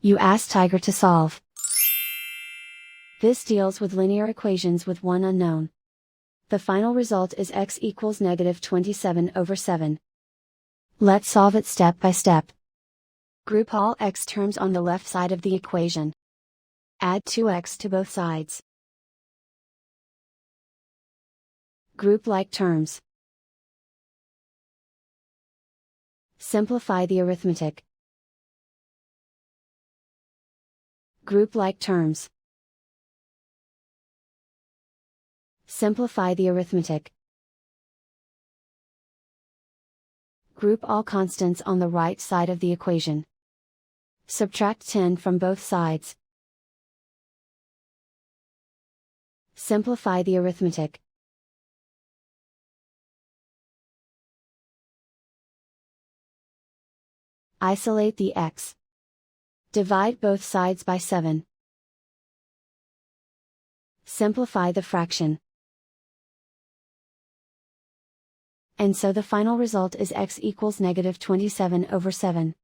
You ask Tiger to solve. This deals with linear equations with one unknown. The final result is x equals -27/7. Let's solve it step by step. Group all x terms on the left side of the equation. Add 2x to both sides. Group like terms. Simplify the arithmetic. Group like terms. Simplify the arithmetic. Group all constants on the right side of the equation. Subtract 10 from both sides. Simplify the arithmetic. Isolate the x. Divide both sides by 7. Simplify the fraction. And so the final result is x equals -27/7.